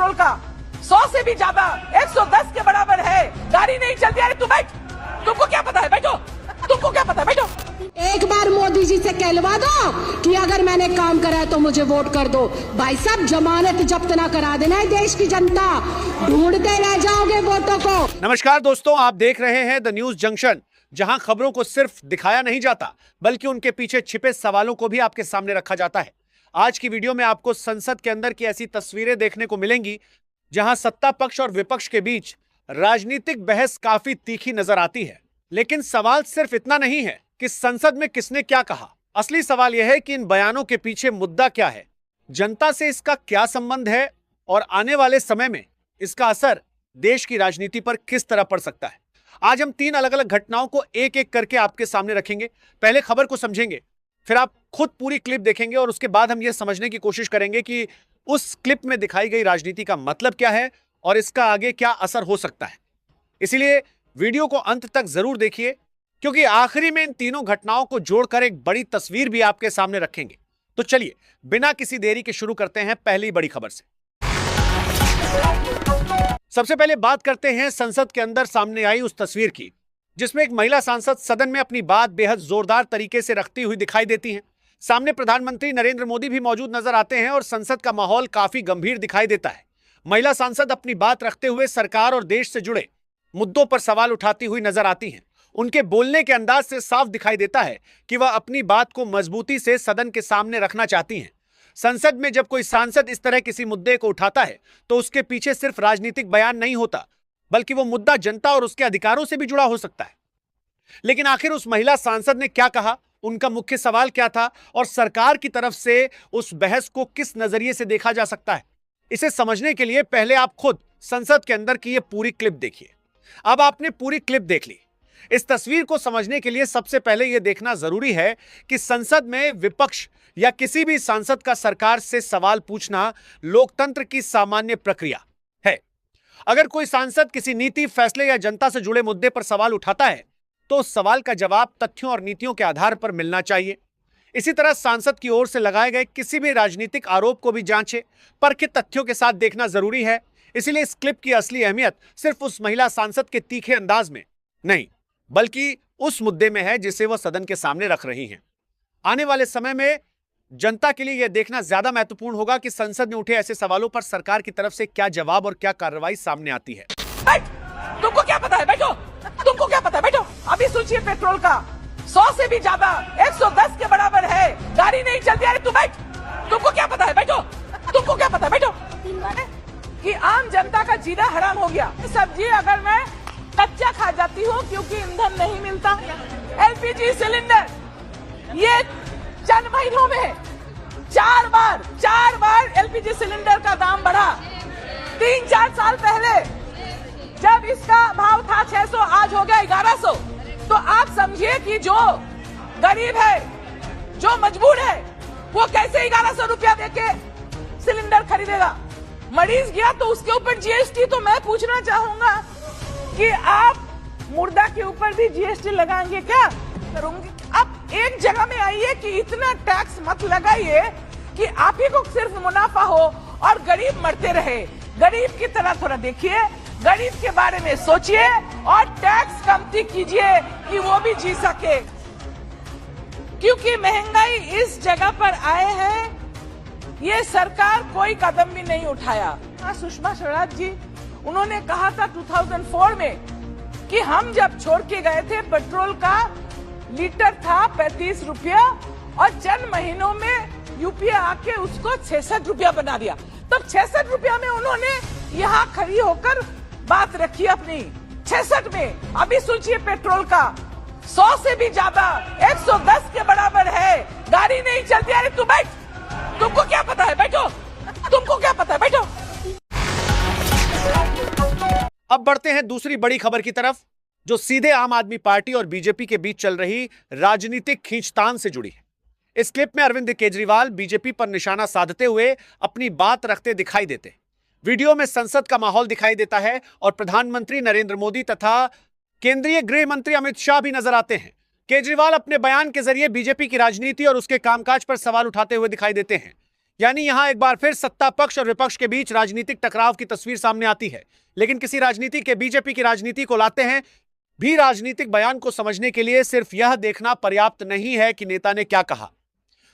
Petrol का 100 से भी ज्यादा 110 के बराबर है, गाड़ी नहीं चलती। अरे तू बैठ, तुमको क्या पता है, बैठो, तुमको क्या पता है, बैठो। एक बार मोदी जी से कहलवा दो कि अगर मैंने काम करा है तो मुझे वोट कर दो। भाई साहब, जमानत जब्त ना करा देना है देश की जनता, ढूंढते रह जाओगे वोटों को। नमस्कार दोस्तों, आप देख रहे हैं द न्यूज जंक्शन, जहां खबरों को सिर्फ दिखाया नहीं जाता बल्कि उनके पीछे छिपे सवालों को भी आपके सामने रखा जाता है। आज की वीडियो में आपको संसद के अंदर की ऐसी तस्वीरें देखने को मिलेंगी जहां सत्ता पक्ष और विपक्ष के बीच राजनीतिक बहस काफी तीखी नजर आती है। लेकिन सवाल सिर्फ इतना नहीं है कि संसद में किसने क्या कहा। असली सवाल यह है कि इन बयानों के पीछे मुद्दा क्या है, जनता से इसका क्या संबंध है और आने वाले समय में इसका असर देश की राजनीति पर किस तरह पड़ सकता है। आज हम 3 अलग अलग घटनाओं को एक एक करके आपके सामने रखेंगे। पहले खबर को समझेंगे, फिर आप खुद पूरी क्लिप देखेंगे और उसके बाद हम यह समझने की कोशिश करेंगे कि उस क्लिप में दिखाई गई राजनीति का मतलब क्या है और इसका आगे क्या असर हो सकता है। इसीलिए वीडियो को अंत तक जरूर देखिए, क्योंकि आखिरी में इन तीनों घटनाओं को जोड़कर एक बड़ी तस्वीर भी आपके सामने रखेंगे। तो चलिए बिना किसी देरी के शुरू करते हैं पहली बड़ी खबर से। सबसे पहले बात करते हैं संसद के अंदर सामने आई उस तस्वीर की, जिसमें एक महिला सांसद सदन में अपनी बात बेहद जोरदार तरीके से रखती हुई दिखाई देती हैं। सामने प्रधानमंत्री नरेंद्र मोदी भी मौजूद नजर आते हैं और संसद का माहौल काफी गंभीर दिखाई देता है। महिला सांसद अपनी बात रखते हुए सरकार और देश से जुड़े मुद्दों पर सवाल उठाती हुई नजर आती हैं। उनके बोलने के अंदाज से साफ दिखाई देता है कि वह अपनी बात को मजबूती से सदन के सामने रखना चाहती हैं। संसद में जब कोई सांसद इस तरह किसी मुद्दे को उठाता है तो उसके पीछे सिर्फ राजनीतिक बयान नहीं होता, बल्कि वो मुद्दा जनता और उसके अधिकारों से भी जुड़ा हो सकता है। लेकिन आखिर उस महिला सांसद ने क्या कहा, उनका मुख्य सवाल क्या था और सरकार की तरफ से उस बहस को किस नजरिए से देखा जा सकता है, इसे समझने के लिए पहले आप खुद संसद के अंदर की ये पूरी क्लिप देखिए। अब आपने पूरी क्लिप देख ली। इस तस्वीर को समझने के लिए सबसे पहले यह देखना जरूरी है कि संसद में विपक्ष या किसी भी सांसद का सरकार से सवाल पूछना लोकतंत्र की सामान्य प्रक्रिया है। अगर कोई सांसद किसी नीति, फैसले या जनता से जुड़े मुद्दे पर सवाल उठाता है तो उस सवाल का जवाब तथ्यों और नीतियों के आधार पर मिलना चाहिए। इसी तरह सांसद की ओर से लगाए गए किसी भी राजनीतिक आरोप को भी जांचे, परखे तथ्यों के साथ देखना जरूरी है। इसीलिए इस क्लिप की असली अहमियत सिर्फ उस महिला सांसद के तीखे अंदाज में नहीं, बल्कि उस मुद्दे में है जिसे वह सदन के सामने रख रही हैं। आने वाले समय में जनता के लिए यह देखना ज्यादा महत्वपूर्ण होगा कि संसद में उठे ऐसे सवालों पर सरकार की तरफ से क्या जवाब और क्या कार्रवाई सामने आती है। तुमको क्या पता है, बैठो, तुमको क्या पता है, बैठो। अभी सोचिए, पेट्रोल का 100 से भी ज्यादा 110 के बराबर है, गाड़ी नहीं चलती। अरे तू बैठ, तुमको क्या पता है, बैठो, तुमको क्या पता है, बैठो। कि आम जनता का जीना हराम हो गया। सब्जी अगर मैं कच्चा खा जाती हूँ क्योंकि ईंधन नहीं मिलता, एलपीजी सिलेंडर ये चंद महीनों में 4 बार एलपीजी सिलेंडर का दाम बढ़ा। 3-4 साल पहले जब इसका भाव था 600, आज हो गया 1100। तो आप समझिए कि जो गरीब है, जो मजबूर है, वो कैसे 1100 रुपया देके सिलेंडर खरीदेगा। मरीज गया तो उसके ऊपर जीएसटी। तो मैं पूछना चाहूंगा कि आप मुर्दा के ऊपर भी जीएसटी लगाएंगे क्या? करूंगी। अब एक जगह में आइए कि इतना टैक्स मत लगाइए कि आप ही को सिर्फ मुनाफा हो और गरीब मरते रहे। गरीब की तरह थोड़ा देखिए, गरीब के बारे में सोचिए और टैक्स कमती कीजिए कि वो भी जी सके। क्योंकि महंगाई इस जगह पर आए हैं, ये सरकार कोई कदम भी नहीं उठाया। सुषमा स्वराज जी, उन्होंने कहा था 2004 में कि हम जब छोड़ के गए थे पेट्रोल का लीटर था 35 रुपया और चंद महीनों में यूपीए आके उसको 66 रुपया बना दिया। तब 66 रुपया में उन्होंने यहाँ खड़ी होकर बात रखी अपनी 66 में। अभी सोचिए, पेट्रोल का 100 से भी ज्यादा 110 के बराबर है, गाड़ी नहीं चलती। अरे तू बैठ, तुमको क्या पता है, बैठो, तुमको क्या पता है, बैठो। अब बढ़ते हैं दूसरी बड़ी खबर की तरफ, जो सीधे आम आदमी पार्टी और बीजेपी के बीच चल रही राजनीतिक खींचतान से जुड़ी है। इस क्लिप में अरविंद केजरीवाल बीजेपी पर निशाना साधते हुए अपनी बात रखते दिखाई देते। वीडियो में संसद का माहौल दिखाई देता है और प्रधानमंत्री नरेंद्र मोदी तथा केंद्रीय गृह मंत्री अमित शाह भी नजर आते हैं। केजरीवाल अपने बयान के जरिए बीजेपी की राजनीति और उसके कामकाज पर सवाल उठाते हुए दिखाई देते हैं। यानी यहां एक बार फिर सत्ता पक्ष और विपक्ष के बीच राजनीतिक टकराव की तस्वीर सामने आती है। लेकिन किसी राजनीति के बीजेपी की राजनीति को लाते हैं भी राजनीतिक बयान को समझने के लिए सिर्फ यह देखना पर्याप्त नहीं है कि नेता ने क्या कहा।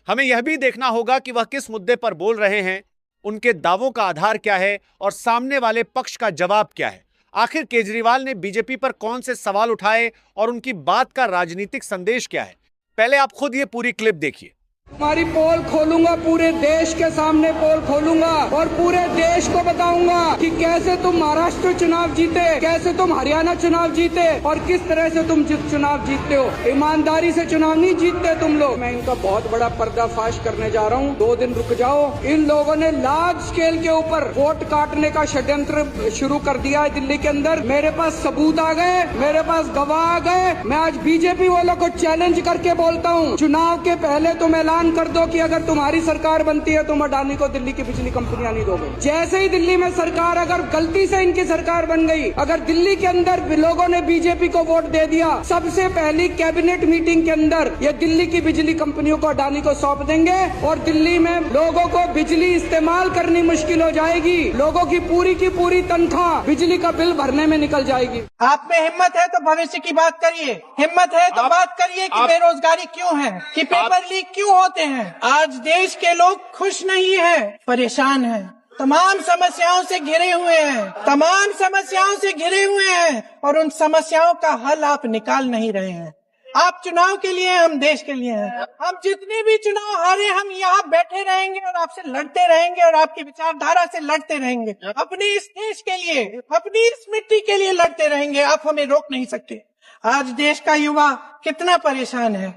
हमें यह भी देखना होगा कि वह किस मुद्दे पर बोल रहे हैं, उनके दावों का आधार क्या है और सामने वाले पक्ष का जवाब क्या है। आखिर केजरीवाल ने बीजेपी पर कौन से सवाल उठाए और उनकी बात का राजनीतिक संदेश क्या है। पहले आप खुद ये पूरी क्लिप देखिए। तुम्हारी पोल खोलूंगा, पूरे देश के सामने पोल खोलूंगा और पूरे देश को बताऊंगा कि कैसे तुम महाराष्ट्र चुनाव जीते, कैसे तुम हरियाणा चुनाव जीते और किस तरह से तुम चुनाव जीतते हो। ईमानदारी से चुनाव नहीं जीतते तुम लोग। मैं इनका बहुत बड़ा पर्दाफाश करने जा रहा हूँ, 2 दिन रुक जाओ। इन लोगों ने लार्ज स्केल के ऊपर वोट काटने का षड्यंत्र शुरू कर दिया है दिल्ली के अंदर। मेरे पास सबूत आ गए, मेरे पास गवाह आ गए। मैं आज बीजेपी वालों को चैलेंज करके बोलता हूँ, चुनाव के पहले तुम ऐलान कर दो कि अगर तुम्हारी सरकार बनती है तुम अडानी को दिल्ली की बिजली कंपनियां नहीं दोगे। जैसे ही दिल्ली में सरकार, अगर गलती से इनकी सरकार बन गई, अगर दिल्ली के अंदर लोगों ने बीजेपी को वोट दे दिया, सबसे पहली कैबिनेट मीटिंग के अंदर ये दिल्ली की बिजली कंपनियों को अडानी को सौंप देंगे और दिल्ली में लोगों को बिजली इस्तेमाल करनी मुश्किल हो जाएगी। लोगों की पूरी तनख्वाह बिजली का बिल भरने में निकल जाएगी। आप में हिम्मत है तो भविष्य की बात करिए, हिम्मत है तो बात करिए कि बेरोजगारी क्यों है, कि पेपर लीक क्यों होते हैं। आज देश के लोग खुश नहीं हैं, परेशान हैं, तमाम समस्याओं से घिरे हुए हैं, तमाम समस्याओं से घिरे हुए हैं और उन समस्याओं का हल आप निकाल नहीं रहे हैं। आप चुनाव के लिए, हम देश के लिए हैं। हम जितने भी चुनाव हारे, हम यहाँ बैठे रहेंगे और आपसे लड़ते रहेंगे और आपकी विचारधारा से लड़ते रहेंगे। अपने इस देश के लिए, अपनी इस मिट्टी के लिए लड़ते रहेंगे। आप हमें रोक नहीं सकते। आज देश का युवा कितना परेशान है,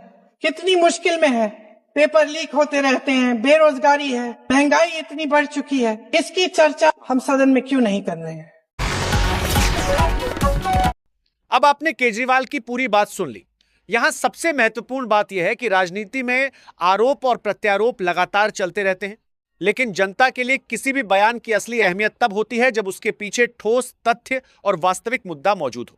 कितनी मुश्किल में है। पेपर लीक होते रहते हैं, बेरोजगारी है, महंगाई इतनी बढ़ चुकी है। इसकी चर्चा हम सदन में क्यों नहीं कर रहे हैं? अब आपने केजरीवाल की पूरी बात सुन ली। यहां सबसे महत्वपूर्ण बात यह है कि राजनीति में आरोप और प्रत्यारोप लगातार चलते रहते हैं, लेकिन जनता के लिए किसी भी बयान की असली अहमियत तब होती है जब उसके पीछे ठोस तथ्य और वास्तविक मुद्दा मौजूद हो।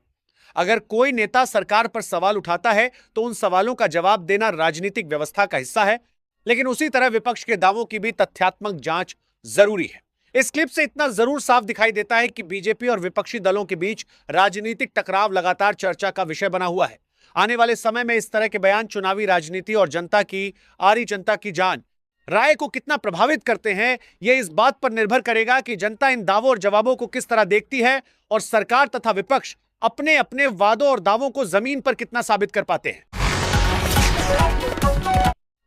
अगर कोई नेता सरकार पर सवाल उठाता है तो उन सवालों का जवाब देना राजनीतिक व्यवस्था का हिस्सा है, लेकिन उसी तरह विपक्ष के दावों की भी तथ्यात्मक जांच जरूरी है। इस क्लिप से इतना जरूर साफ दिखाई देता है कि बीजेपी और विपक्षी दलों के बीच राजनीतिक टकराव लगातार चर्चा का विषय बना हुआ है। आने वाले समय में इस तरह के बयान चुनावी राजनीति और जनता की, आरी जनता की जान, राय को कितना प्रभावित करते हैं, यह इस बात पर निर्भर करेगा कि जनता इन दावों और जवाबों को किस तरह देखती है और सरकार तथा विपक्ष अपने अपने वादों और दावों को जमीन पर कितना साबित कर पाते हैं।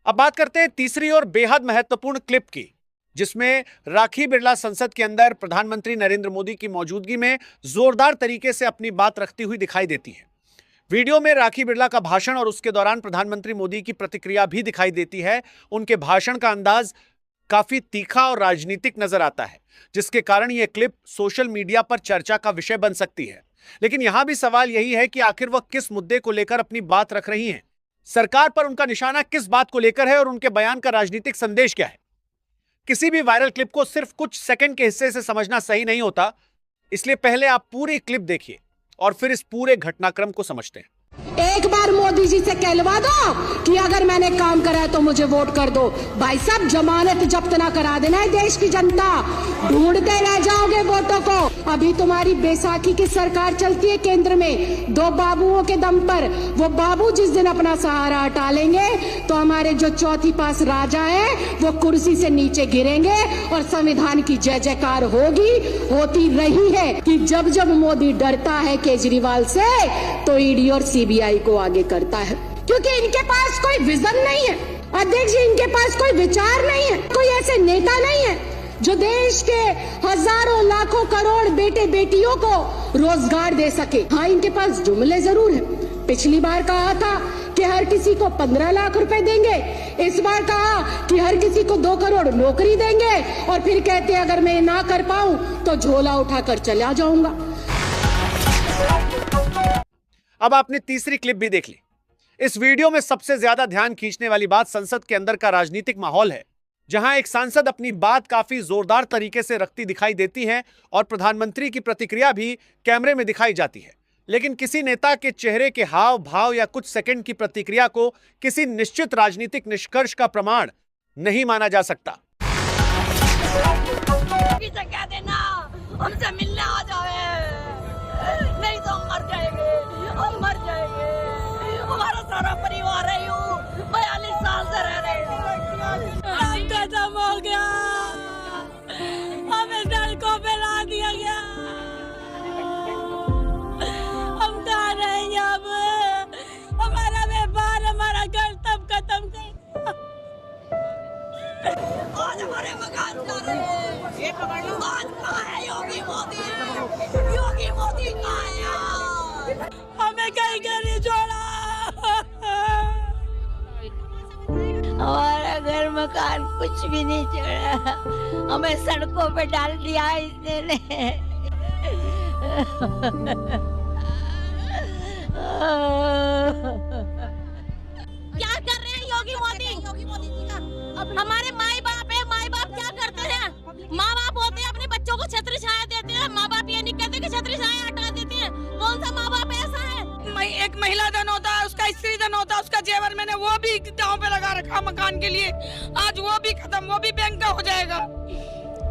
अब बात करते हैं तीसरी और बेहद महत्वपूर्ण क्लिप की, जिसमें राखी बिरला संसद के अंदर प्रधानमंत्री नरेंद्र मोदी की मौजूदगी में जोरदार तरीके से अपनी बात रखती हुई दिखाई देती है। वीडियो में राखी बिरला का भाषण और उसके दौरान प्रधानमंत्री मोदी की प्रतिक्रिया भी दिखाई देती है। उनके भाषण का अंदाज काफी तीखा और राजनीतिक नजर आता है, जिसके कारण यह क्लिप सोशल मीडिया पर चर्चा का विषय बन सकती है। लेकिन यहां भी सवाल यही है कि आखिर वह किस मुद्दे को लेकर अपनी बात रख रही हैं, सरकार पर उनका निशाना किस बात को लेकर है और उनके बयान का राजनीतिक संदेश क्या है। किसी भी वायरल क्लिप को सिर्फ कुछ सेकंड के हिस्से से समझना सही नहीं होता, इसलिए पहले आप पूरी क्लिप देखिए और फिर इस पूरे घटनाक्रम को समझते हैं। एक बार मोदी जी से कहलवा दो कि अगर मैंने काम करा है तो मुझे वोट कर दो। भाई साहब, जमानत जब्त ना करा देना है देश की जनता, ढूंढते रह जाओगे वोटों को। अभी तुम्हारी बैसाखी की सरकार चलती है केंद्र में, 2 बाबुओं के दम पर। वो बाबू जिस दिन अपना सहारा हटा लेंगे तो हमारे जो चौथी पास राजा है वो कुर्सी से नीचे गिरेंगे और संविधान की जय जयकार होगी, होती रही है कि जब जब मोदी डरता है केजरीवाल से तो ईडी और सीबीआई को आगे करता है, क्योंकि इनके पास कोई विजन नहीं है। अध्यक्ष जी, इनके पास कोई विचार नहीं है, कोई ऐसे नेता नहीं है जो देश के हजारों लाखों करोड़ बेटे बेटियों को रोजगार दे सके। हाँ, इनके पास जुमले जरूर है। पिछली बार कहा था कि हर किसी को 15 लाख रुपए देंगे, इस बार कहा कि हर किसी को 2 करोड़ नौकरी देंगे और फिर कहते हैं अगर मैं ना कर पाऊं तो झोला उठाकर चला जाऊंगा। अब आपने तीसरी क्लिप भी देख ली। इस वीडियो में सबसे ज्यादा ध्यान खींचने वाली बात संसद के अंदर का राजनीतिक माहौल है, जहां एक सांसद अपनी बात काफी जोरदार तरीके से रखती दिखाई देती है और प्रधानमंत्री की प्रतिक्रिया भी कैमरे में दिखाई जाती है। लेकिन किसी नेता के चेहरे के हाव भाव या कुछ सेकंड की प्रतिक्रिया को किसी निश्चित राजनीतिक निष्कर्ष का प्रमाण नहीं माना जा सकता। से कह देना हमसे मिलने आ जाए, नहीं तो हम मर जाएंगे, हम मर जाएंगे। हमारा सारा परिवार है, यूं 42 साल से रह रहे हैं। हम खत्म हो गया, हमें सड़कों पे ला दिया गया, हम कहाँ रहेंगे अब? हमारा व्यापार, हमारा घर सब खत्म कर, आज हमारे मकान जा रहे हैं। आज कहाँ है योगी मोदी? योगी मोदी कहाँ है? हमें कहीं घर नहीं छोड़ा, हमारा घर मकान कुछ भी नहीं छोड़ा, हमें सड़कों पे डाल दिया इसने। क्या कर रहे हैं योगी मोदी? हमारे माई बाप है, माई बाप क्या करते हैं? माँ बाप होते हैं, अपने बच्चों को छतरी छाया देते हैं। माँ बाप ये नहीं कहते कि छतरी छाया हटा देती हैं। कौन सा माँ बाप ऐसा है? एक महिला धन होता है, उसका स्त्री धन होता है, उसका जेवर मैंने वो भी दांव पे लगा रखा मकान के लिए, आज वो भी खत्म, वो भी बैंक का हो जाएगा।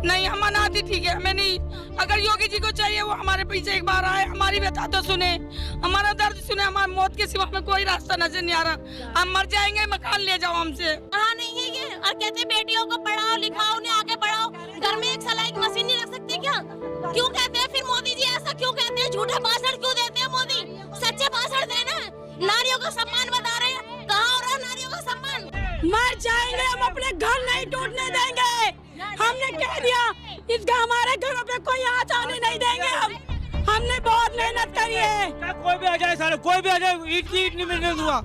नहीं, हम मनाती ठीक है, हमें नहीं। अगर योगी जी को चाहिए वो हमारे पीछे एक बार आए, हमारी व्यथा तो सुने, हमारा दर्द सुने। हमारी मौत के सिवा में कोई रास्ता नजर नहीं आ रहा, हम मर जाएंगे, मकान ले जाओ हमसे। हाँ नहीं है ये, और कहते बेटियों को पढ़ाओ लिखाओ, उन्हें आगे बढ़ाओ। घर में एक सिलाई की मशीन नहीं रख सकते क्या? क्यों कहते हैं फिर मोदी जी ऐसा? क्यों कहते हैं? झूठे भाषण क्यों देते हैं मोदी? सच्चे भाषण देना। नारियों का सम्मान बता रहे हैं, कहाँ हो रहा नारियों का सम्मान? मर जाएंगे हम, अपने घर नहीं टूटने देंगे। हमने कह दिया, इसका हमारे घरों पे कोई आँच आने नहीं देंगे। हमने बहुत मेहनत करी है। कोई भी आ जाए सारे, कोई भी आ जाए, ईट की ईट नहीं मिलने दूंगा।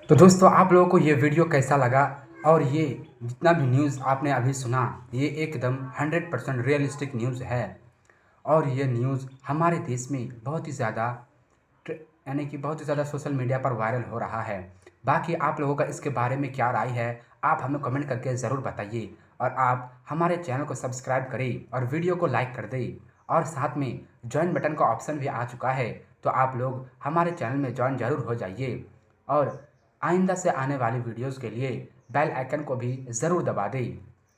तो दोस्तों, आप लोगों को ये वीडियो कैसा लगा? और ये जितना भी न्यूज़ आपने अभी सुना, ये एकदम 100% रियलिस्टिक न्यूज़ है। और ये न्यूज़ हमारे देश में बहुत ही ज़्यादा यानी कि बहुत ही ज़्यादा सोशल मीडिया पर वायरल हो रहा है। बाकी आप लोगों का इसके बारे में क्या राय है, आप हमें कमेंट करके ज़रूर बताइए। और आप हमारे चैनल को सब्सक्राइब करें और वीडियो को लाइक कर दें। और साथ में ज्वाइन बटन का ऑप्शन भी आ चुका है, तो आप लोग हमारे चैनल में ज्वाइन ज़रूर हो जाइए। और आइंदा से आने वाली वीडियोज़ के लिए बेल आइकन को भी ज़रूर दबा दें।